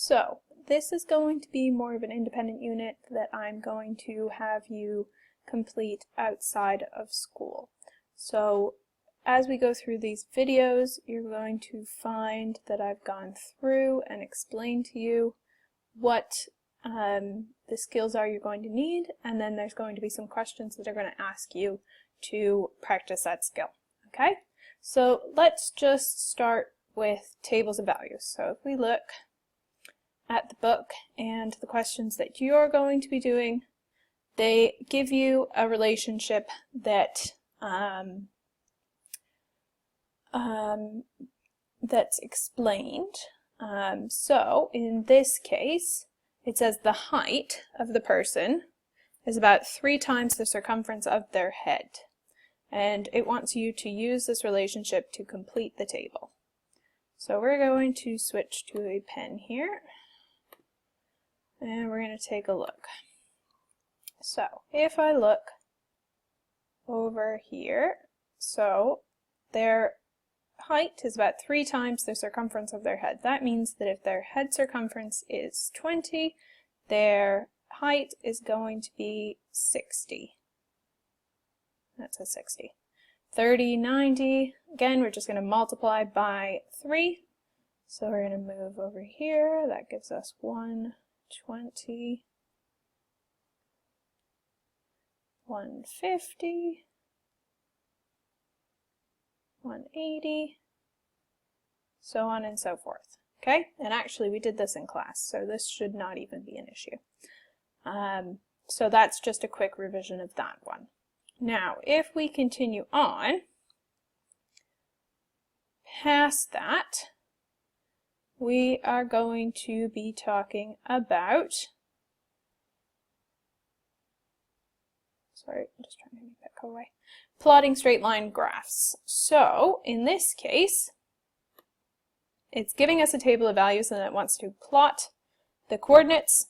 So this is going to be more of an independent unit that I'm going to have you complete outside of school. So as we go through these videos, you're going to find that I've gone through and explained to you what the skills are you're going to need, and then there's going to be some questions that are going to ask you to practice that skill. Okay? So let's just start with tables of values. So if we look at the book and the questions that you're going to be doing, they give you a relationship that that's explained. So in this case, it says the height of the person is about 3 times the circumference of their head. And it wants you to use this relationship to complete the table. So we're going to switch to a pen here, and we're going to take a look. So if I look over here, so their height is about 3 times the circumference of their head. That means that if their head circumference is 20, their height is going to be 60. That's a 60. 30, 90, again, we're just going to multiply by 3. So we're going to move over here. That gives us 120, 150, 180, so on and so forth. Okay? And actually we did this in class, so this should not even be an issue. So that's just a quick revision of that one. Now, if we continue on past that, we are going to be talking about, sorry, I'm just trying to make that go away, plotting straight line graphs. So in this case, it's giving us a table of values and it wants to plot the coordinates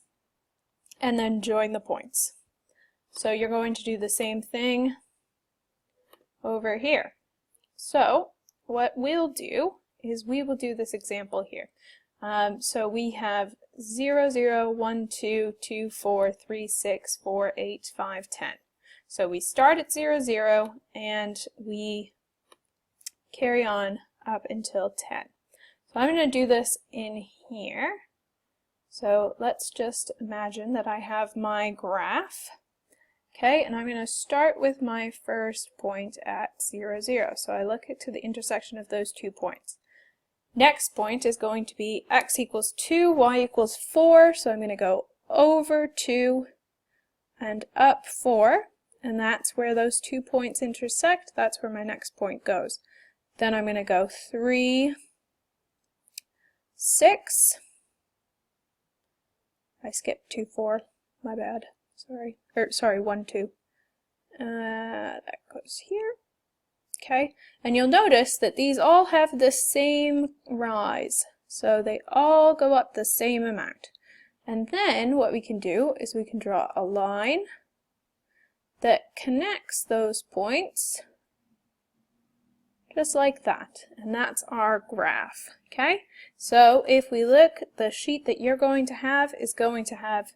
and then join the points. So you're going to do the same thing over here. So what we'll do is we will do this example here. So we have 0, 0, 1, 2, 2, 4, 3, 6, 4, 8, 5, 10. So we start at 0, 0 and we carry on up until 10. So I'm going to do this in here. So let's just imagine that I have my graph. Okay, and I'm going to start with my first point at 0, 0. So I look to the intersection of those 2 points. Next point is going to be x equals 2, y equals 4. So I'm going to go over 2 and up 4. And that's where those 2 points intersect. That's where my next point goes. Then I'm going to go 3, 6. I skipped 2, 4. My bad. Sorry, 1, 2. That goes here. Okay, and you'll notice that these all have the same rise. So they all go up the same amount. And then what we can do is we can draw a line that connects those points just like that. And that's our graph. Okay, so if we look, the sheet that you're going to have is going to have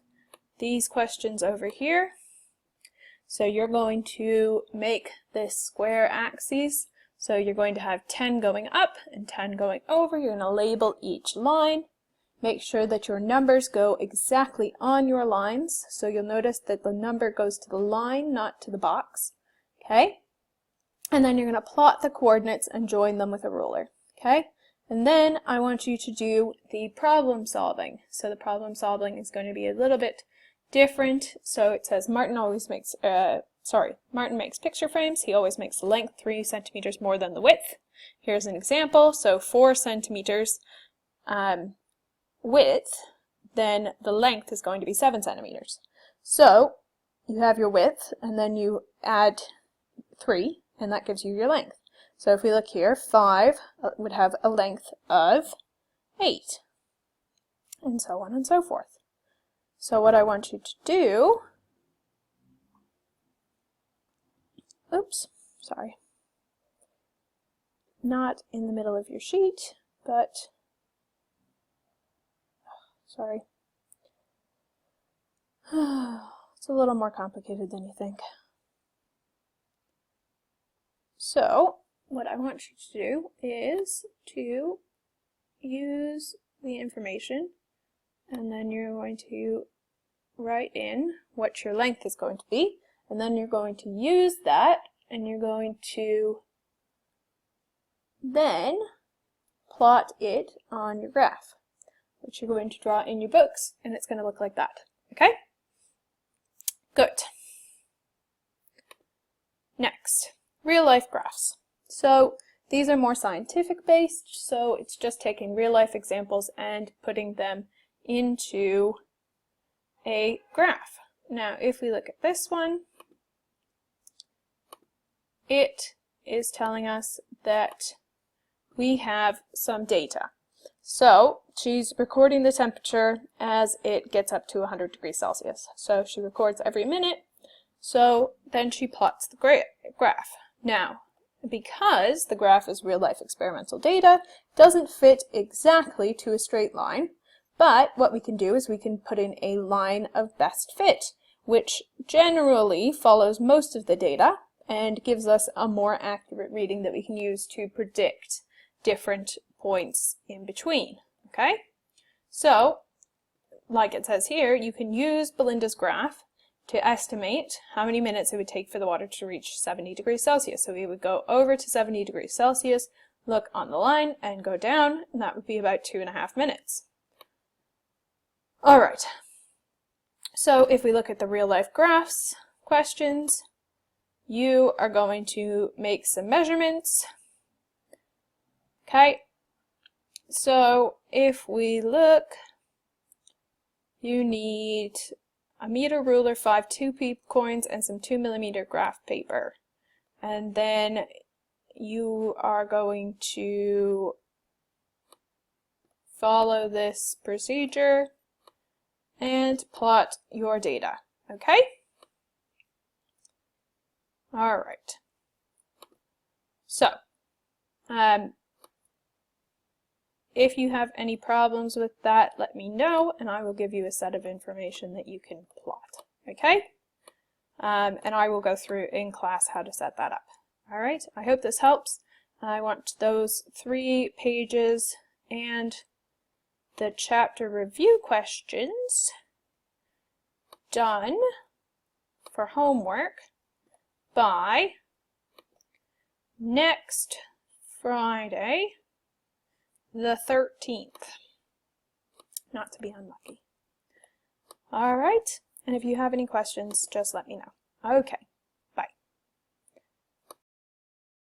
these questions over here. So you're going to make this square axis. So you're going to have 10 going up and 10 going over. You're going to label each line. Make sure that your numbers go exactly on your lines. So you'll notice that the number goes to the line, not to the box. Okay? And then you're going to plot the coordinates and join them with a ruler. Okay? And then I want you to do the problem solving. So the problem solving is going to be a little bit different. So it says Martin makes picture frames. He always makes the length 3 centimeters more than the width. Here's an example. So 4 centimeters width, then the length is going to be 7 centimeters. So you have your width and then you add 3 and that gives you your length. So if we look here, 5 would have a length of 8 and so on and so forth. So what I want you to do, not in the middle of your sheet, but Sorry. It's a little more complicated than you think. So, what I want you to do is to use the information, and then you're going to write in what your length is going to be, and then you're going to use that, and you're going to then plot it on your graph, which you're going to draw in your books, and it's going to look like that. Okay? Good. Next, real life graphs. So these are more scientific based, so it's just taking real life examples and putting them into a graph. Now, if we look at this one, it is telling us that we have some data. So she's recording the temperature as it gets up to 100 degrees Celsius. So she records every minute. So then she plots the graph. Now, because the graph is real life experimental data, it doesn't fit exactly to a straight line, but what we can do is we can put in a line of best fit, which generally follows most of the data and gives us a more accurate reading that we can use to predict different points in between. Okay? So, like it says here, you can use Belinda's graph to estimate how many minutes it would take for the water to reach 70 degrees Celsius. So we would go over to 70 degrees Celsius, look on the line, and go down, and that would be about 2.5 minutes. Alright, so if we look at the real life graphs questions, you are going to make some measurements. Okay, so if we look, you need a meter ruler, 5 2p coins, and some 2mm graph paper. And then you are going to follow this procedure and plot your data. Okay? Alright. So, if you have any problems with that, let me know, and I will give you a set of information that you can plot. Okay? And I will go through in class how to set that up. Alright, I hope this helps. I want those 3 pages and the chapter review questions done for homework by next Friday, the 13th. Not to be unlucky. Alright, and if you have any questions, just let me know. Okay.